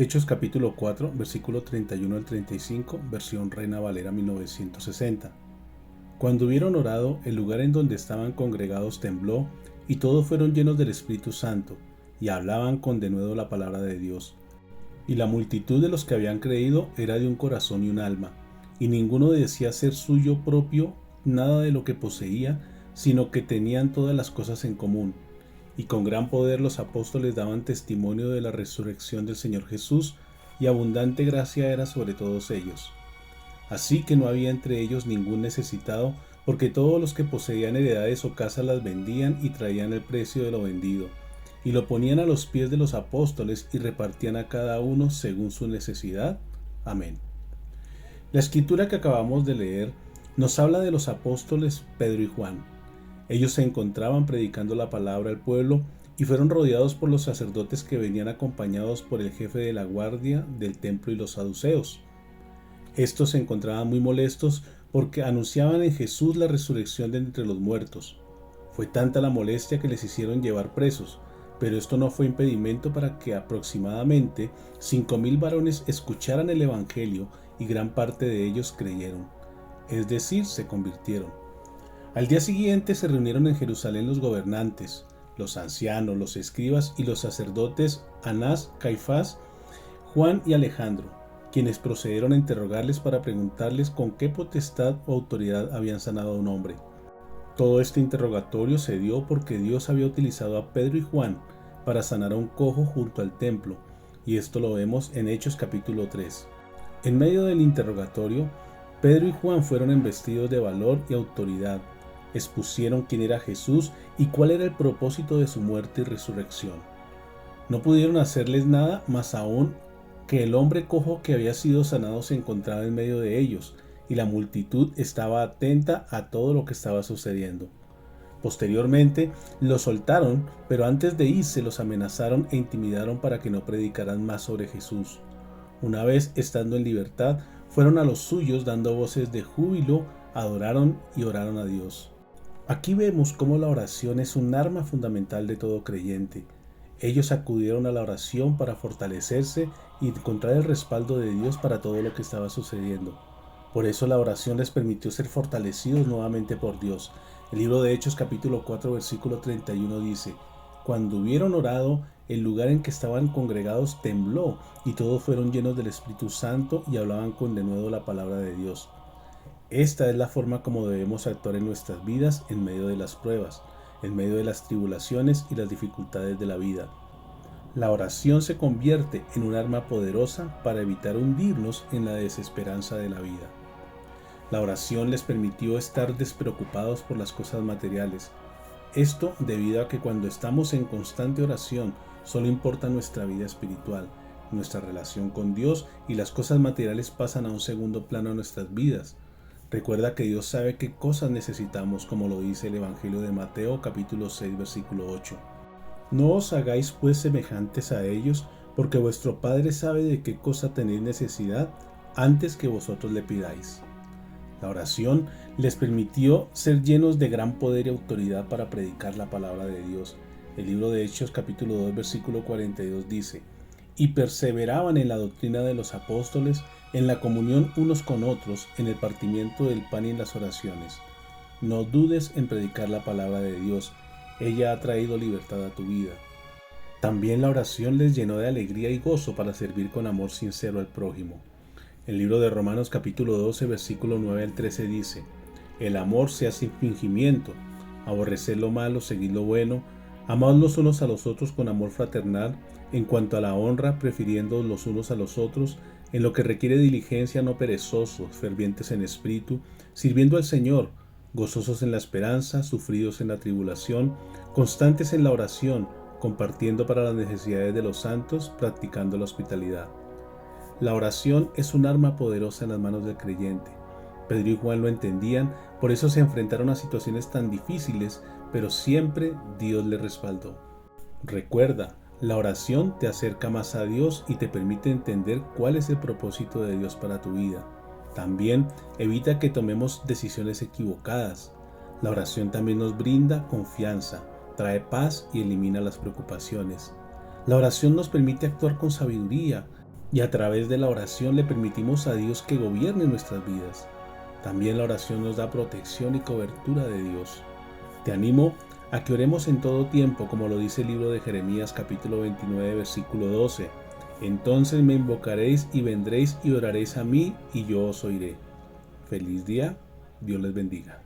Hechos capítulo 4, versículo 31 al 35, versión Reina Valera 1960. Cuando hubieron orado, el lugar en donde estaban congregados tembló, y todos fueron llenos del Espíritu Santo, y hablaban con denuedo la palabra de Dios. Y la multitud de los que habían creído era de un corazón y un alma, y ninguno decía ser suyo propio nada de lo que poseía, sino que tenían todas las cosas en común. Y con gran poder los apóstoles daban testimonio de la resurrección del Señor Jesús, y abundante gracia era sobre todos ellos. Así que no había entre ellos ningún necesitado, porque todos los que poseían heredades o casas las vendían y traían el precio de lo vendido, y lo ponían a los pies de los apóstoles y repartían a cada uno según su necesidad. Amén. La escritura que acabamos de leer nos habla de los apóstoles Pedro y Juan. Ellos se encontraban predicando la palabra al pueblo y fueron rodeados por los sacerdotes que venían acompañados por el jefe de la guardia del templo y los saduceos. Estos se encontraban muy molestos porque anunciaban en Jesús la resurrección de entre los muertos. Fue tanta la molestia que les hicieron llevar presos, pero esto no fue impedimento para que aproximadamente 5,000 varones escucharan el evangelio y gran parte de ellos creyeron, es decir, se convirtieron. Al día siguiente se reunieron en Jerusalén los gobernantes, los ancianos, los escribas y los sacerdotes Anás, Caifás, Juan y Alejandro, quienes procedieron a interrogarles para preguntarles con qué potestad o autoridad habían sanado a un hombre. Todo este interrogatorio se dio porque Dios había utilizado a Pedro y Juan para sanar a un cojo junto al templo, y esto lo vemos en Hechos capítulo 3. En medio del interrogatorio, Pedro y Juan fueron embestidos de valor y autoridad. Expusieron quién era Jesús y cuál era el propósito de su muerte y resurrección. No pudieron hacerles nada más aún que el hombre cojo que había sido sanado se encontraba en medio de ellos, y la multitud estaba atenta a todo lo que estaba sucediendo. Posteriormente los soltaron, pero antes de irse los amenazaron e intimidaron para que no predicaran más sobre Jesús. Una vez estando en libertad, fueron a los suyos dando voces de júbilo, adoraron y oraron a Dios. Aquí vemos cómo la oración es un arma fundamental de todo creyente. Ellos acudieron a la oración para fortalecerse y encontrar el respaldo de Dios para todo lo que estaba sucediendo. Por eso la oración les permitió ser fortalecidos nuevamente por Dios. El libro de Hechos capítulo 4 versículo 31 dice: Cuando hubieron orado, el lugar en que estaban congregados tembló, y todos fueron llenos del Espíritu Santo y hablaban con denuedo la palabra de Dios. Esta es la forma como debemos actuar en nuestras vidas en medio de las pruebas, en medio de las tribulaciones y las dificultades de la vida. La oración se convierte en un arma poderosa para evitar hundirnos en la desesperanza de la vida. La oración les permitió estar despreocupados por las cosas materiales. Esto debido a que cuando estamos en constante oración solo importa nuestra vida espiritual, nuestra relación con Dios, y las cosas materiales pasan a un segundo plano en nuestras vidas. Recuerda que Dios sabe qué cosas necesitamos, como lo dice el Evangelio de Mateo capítulo 6 versículo 8. No os hagáis pues semejantes a ellos, porque vuestro Padre sabe de qué cosa tenéis necesidad antes que vosotros le pidáis. La oración les permitió ser llenos de gran poder y autoridad para predicar la palabra de Dios. El libro de Hechos capítulo 2 versículo 42 dice: Y perseveraban en la doctrina de los apóstoles, en la comunión unos con otros, en el partimiento del pan y en las oraciones. No dudes en predicar la palabra de Dios. Ella ha traído libertad a tu vida. También la oración les llenó de alegría y gozo para servir con amor sincero al prójimo. El libro de Romanos capítulo 12 versículo 9 al 13 dice: El amor sea sin fingimiento, aborreced lo malo, seguid lo bueno, amad los unos a los otros con amor fraternal, en cuanto a la honra, prefiriendo los unos a los otros, en lo que requiere diligencia, no perezosos, fervientes en espíritu, sirviendo al Señor, gozosos en la esperanza, sufridos en la tribulación, constantes en la oración, compartiendo para las necesidades de los santos, practicando la hospitalidad. La oración es un arma poderosa en las manos del creyente. Pedro y Juan lo entendían, por eso se enfrentaron a situaciones tan difíciles, pero siempre Dios les respaldó. Recuerda, la oración te acerca más a Dios y te permite entender cuál es el propósito de Dios para tu vida. También evita que tomemos decisiones equivocadas. La oración también nos brinda confianza, trae paz y elimina las preocupaciones. La oración nos permite actuar con sabiduría, y a través de la oración le permitimos a Dios que gobierne nuestras vidas. También la oración nos da protección y cobertura de Dios. Te animo a que oremos en todo tiempo, como lo dice el libro de Jeremías capítulo 29, versículo 12. Entonces me invocaréis y vendréis y oraréis a mí y yo os oiré. Feliz día, Dios les bendiga.